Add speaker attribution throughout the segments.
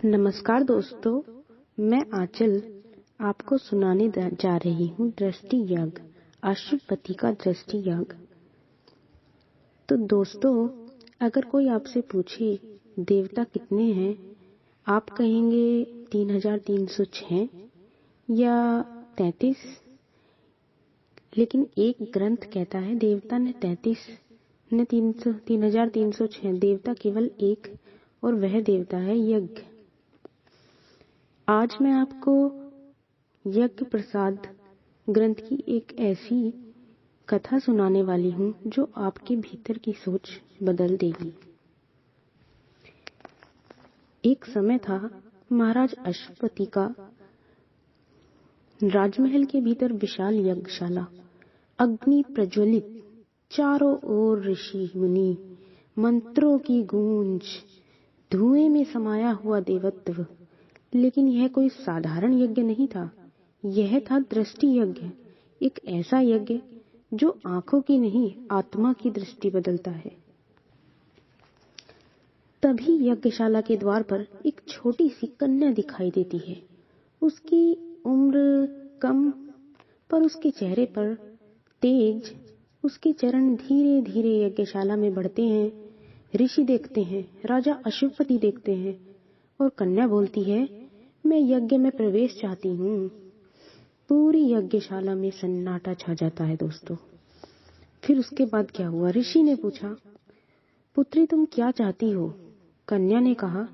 Speaker 1: नमस्कार दोस्तों, मैं आंचल आपको सुनाने जा रही हूँ दृष्टि यज्ञ, अश्वपति का दृष्टि यज्ञ। तो दोस्तों, अगर कोई आपसे पूछे देवता कितने हैं, आप कहेंगे 3306 या 33, लेकिन एक ग्रंथ कहता है देवता ने 3306। देवता केवल एक, और वह देवता है यज्ञ। आज मैं आपको यज्ञ प्रसाद ग्रंथ की एक ऐसी कथा सुनाने वाली हूँ जो आपके भीतर की सोच बदल देगी। एक समय था, महाराज अश्वपति का राजमहल के भीतर विशाल यज्ञशाला, अग्नि प्रज्वलित, चारों ओर ऋषि मुनि, मंत्रों की गूंज, धुएं में समाया हुआ देवत्व। लेकिन यह कोई साधारण यज्ञ नहीं था, यह था दृष्टि यज्ञ, एक ऐसा यज्ञ जो आंखों की नहीं आत्मा की दृष्टि बदलता है। तभी यज्ञशाला के द्वार पर एक छोटी सी कन्या दिखाई देती है। उसकी उम्र कम, पर उसके चेहरे पर तेज। उसके चरण धीरे धीरे यज्ञशाला में बढ़ते हैं। ऋषि देखते हैं, राजा अश्वपति देखते हैं, और कन्या बोलती है, मैं यज्ञ में प्रवेश चाहती हूँ। पूरी यज्ञशाला में सन्नाटा छा जाता है दोस्तों। फिर उसके बाद क्या हुआ? ऋषि ने पूछा, पुत्री तुम क्या चाहती हो? कन्या ने कहा,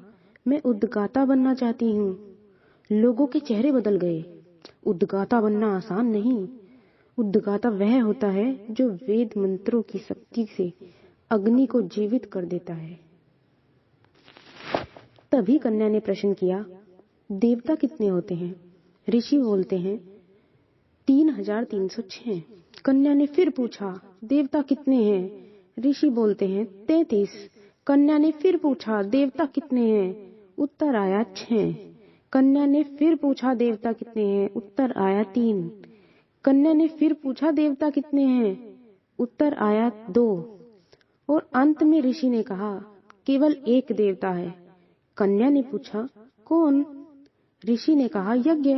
Speaker 1: मैं उद्गाता बनना चाहती हूँ। लोगों के चेहरे बदल गए। उद्गाता बनना आसान नहीं। उद्गाता वह होता है जो वेद मंत्रों की शक्ति से अग्नि को जीवित कर देता है। तभी कन्या ने प्रश्न किया, देवता कितने होते हैं? ऋषि बोलते हैं 3306। कन्या ने फिर पूछा, देवता कितने हैं? ऋषि बोलते हैं 33। कन्या ने फिर पूछा, देवता कितने हैं? उत्तर आया 6। कन्या ने फिर पूछा, देवता कितने हैं? उत्तर आया 3। कन्या ने फिर पूछा, देवता कितने हैं? उत्तर आया 2। और अंत में ऋषि ने कहा, केवल एक देवता है। कन्या ने पूछा, कौन? ऋषि ने कहा, यज्ञ।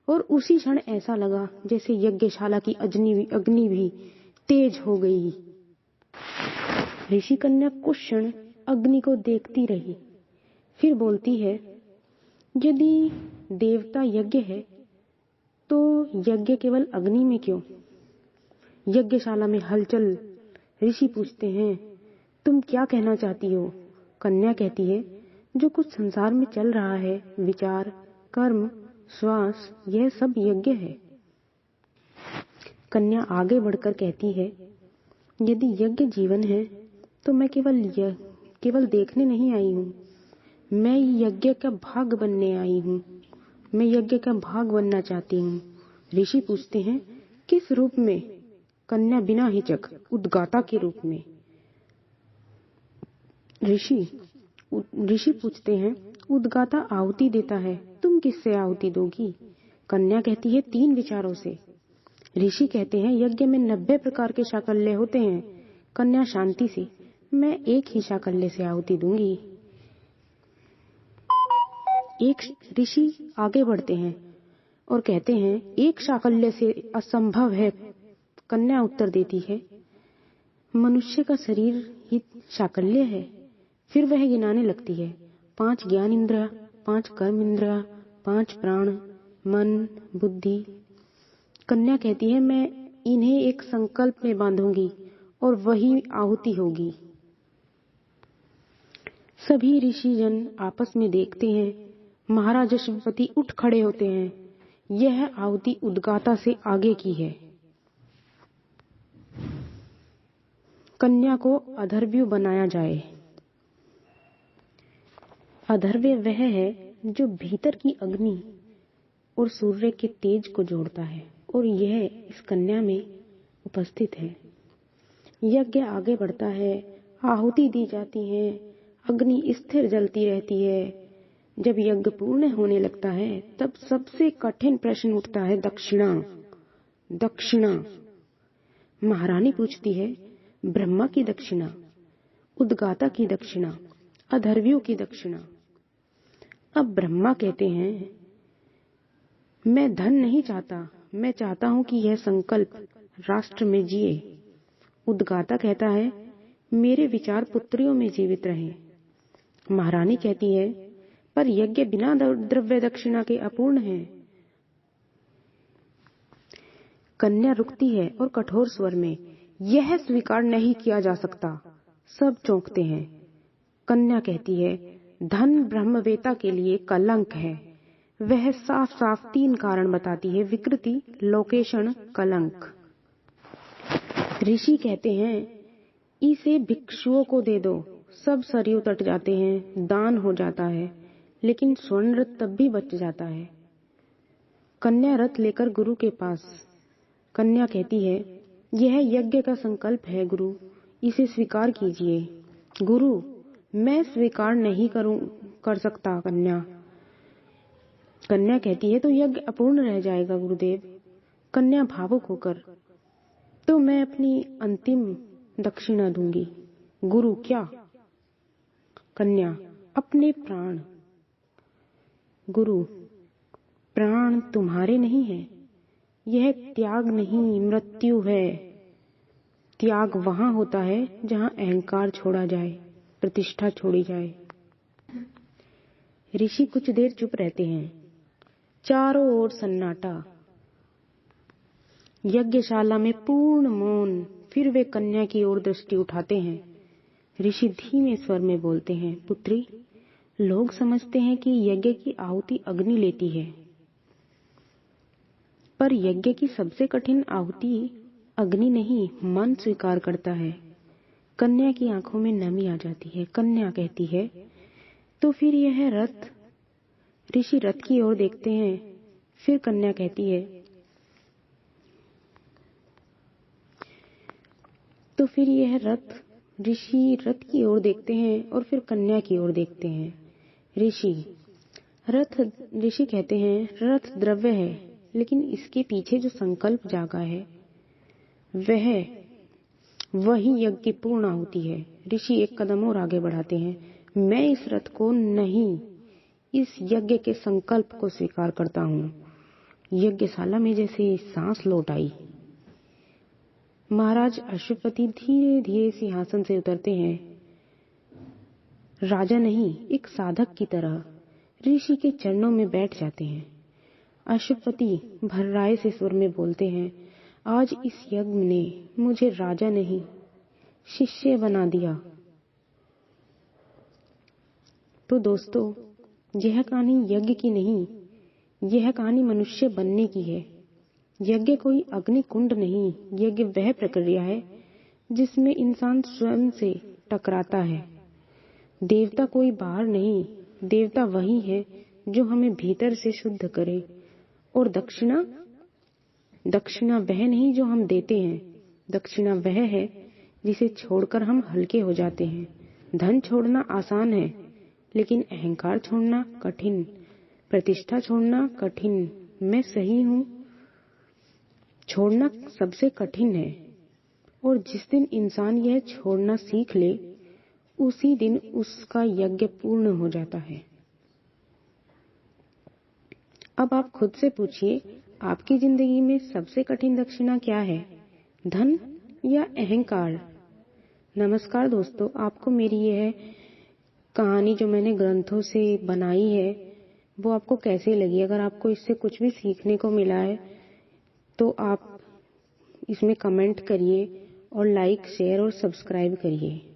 Speaker 1: और उसी क्षण ऐसा लगा जैसे यज्ञशाला की अग्नि भी तेज हो गई। ऋषि कन्या कुछ क्षण अग्नि को देखती रही, फिर बोलती है, यदि देवता यज्ञ है तो यज्ञ केवल अग्नि में क्यों? यज्ञशाला में हलचल। ऋषि पूछते हैं, तुम क्या कहना चाहती हो? कन्या कहती है, जो कुछ संसार में चल रहा है, विचार, कर्म, श्वास, यह सब यज्ञ है। कन्या आगे बढ़कर कहती है, यदि यज्ञ जीवन है तो मैं केवल देखने नहीं आई हूँ, मैं यज्ञ का भाग बनने आई हूँ। मैं यज्ञ का भाग बनना चाहती हूँ। ऋषि पूछते हैं, किस रूप में? कन्या बिना हिचक, उद्गाता के रूप में। ऋषि पूछते हैं, उद्गाता आहुति देता है, तुम किससे आहुति दोगी? कन्या कहती है, 3 विचारों से। ऋषि कहते हैं, यज्ञ में 90 प्रकार के शाकल्य होते हैं। कन्या शांति से, मैं एक ही शाकल्य से आहुति दूंगी। एक ऋषि आगे बढ़ते हैं और कहते हैं, एक शाकल्य से असंभव है। कन्या उत्तर देती है, मनुष्य का शरीर ही शाकल्य है। फिर वह गिनाने लगती है, 5 ज्ञान इंद्रिया, 5 कर्म इंद्रिया, 5 प्राण, मन, बुद्धि। कन्या कहती है, मैं इन्हें एक संकल्प में बांधूंगी और वही आहुति होगी। सभी ऋषिजन आपस में देखते हैं। महाराज अश्वपति उठ खड़े होते हैं। यह आहुति उद्गाता से आगे की है। कन्या को अधर्व्य बनाया जाए। अधर्व्य वह है जो भीतर की अग्नि और सूर्य के तेज को जोड़ता है, और यह इस कन्या में उपस्थित है। यज्ञ आगे बढ़ता है, आहुति दी जाती है, अग्नि स्थिर जलती रहती है। जब यज्ञ पूर्ण होने लगता है, तब सबसे कठिन प्रश्न उठता है, दक्षिणा। महारानी पूछती है, ब्रह्मा की दक्षिणा, उद्गाता की दक्षिणा, अधर्वियों की दक्षिणा। अब ब्रह्मा कहते हैं, मैं धन नहीं चाहता, मैं चाहता हूं कि यह संकल्प राष्ट्र में जिए। उद्गाता कहता है, मेरे विचार पुत्रियों में जीवित रहे। महारानी कहती है, पर यज्ञ बिना द्रव्य दक्षिणा के अपूर्ण है। कन्या रुकती है और कठोर स्वर में, यह स्वीकार नहीं किया जा सकता। सब चौंकते हैं। कन्या कहती है, धन ब्रह्मवेता के लिए कलंक है। वह साफ साफ 3 कारण बताती है, विकृति, लोकेशन, कलंक। ऋषि कहते हैं, इसे भिक्षुओं को दे दो। सब सरयू तट जाते हैं, दान हो जाता है, लेकिन स्वर्ण रथ तब भी बच जाता है। कन्या रथ लेकर गुरु के पास। कन्या कहती है, यह यज्ञ का संकल्प है गुरु, इसे स्वीकार कीजिए। गुरु, मैं स्वीकार नहीं कर सकता कन्या। कन्या कहती है, तो यज्ञ अपूर्ण रह जाएगा गुरुदेव। कन्या भावुक होकर, तो मैं अपनी अंतिम दक्षिणा दूंगी। गुरु, क्या? कन्या, अपने प्राण। गुरु, प्राण तुम्हारे नहीं है। यह त्याग नहीं, मृत्यु है। त्याग वहां होता है जहां अहंकार छोड़ा जाए, प्रतिष्ठा छोड़ी जाए। ऋषि कुछ देर चुप रहते हैं। चारों ओर सन्नाटा। यज्ञशाला में पूर्ण मौन। फिर वे कन्या की ओर दृष्टि उठाते हैं। ऋषि धीमे स्वर में बोलते हैं, पुत्री, लोग समझते हैं कि यज्ञ की आहुति अग्नि लेती है, पर यज्ञ की सबसे कठिन आहुति अग्नि नहीं, मन स्वीकार करता है। कन्या की आंखों में नमी आ जाती है। कन्या कहती है, तो फिर यह रथ? ऋषि रथ की ओर देखते हैं। फिर कन्या कहती है, तो फिर यह रथ? ऋषि रथ की ओर देखते हैं और फिर कन्या की ओर देखते हैं। ऋषि कहते हैं, रथ द्रव्य है, लेकिन इसके पीछे जो संकल्प जागा है वही यज्ञ की पूर्ण आहुति है। ऋषि एक कदम और आगे बढ़ाते हैं, मैं इस रथ को नहीं, इस यज्ञ के संकल्प को स्वीकार करता हूँ। यज्ञशाला में जैसे सांस लौट आई। महाराज अश्वपति धीरे धीरे सिंहासन से उतरते हैं। राजा नहीं, एक साधक की तरह ऋषि के चरणों में बैठ जाते हैं। अश्वपति भर्राए से स्वर में बोलते हैं, आज इस यज्ञ ने मुझे राजा नहीं, शिष्य बना दिया। तो दोस्तों, यह कहानी यज्ञ की नहीं, यह कहानी मनुष्य बनने की है। यज्ञ कोई अग्नि कुंड नहीं, यज्ञ वह प्रक्रिया है जिसमें इंसान स्वयं से टकराता है। देवता कोई बाहर नहीं, देवता वही है जो हमें भीतर से शुद्ध करे। और दक्षिणा वह नहीं जो हम देते हैं, दक्षिणा वह है जिसे छोड़कर हम हल्के हो जाते हैं। धन छोड़ना आसान है, लेकिन अहंकार छोड़ना कठिन, प्रतिष्ठा छोड़ना कठिन, मैं सही हूं छोड़ना सबसे कठिन है। और जिस दिन इंसान यह छोड़ना सीख ले, उसी दिन उसका यज्ञ पूर्ण हो जाता है। अब आप खुद से पूछिए, आपकी जिंदगी में सबसे कठिन दक्षिणा क्या है, धन या अहंकार? नमस्कार दोस्तों, आपको मेरी यह कहानी जो मैंने ग्रंथों से बनाई है वो आपको कैसी लगी? अगर आपको इससे कुछ भी सीखने को मिला है तो आप इसमें कमेंट करिए और लाइक, शेयर और सब्सक्राइब करिए।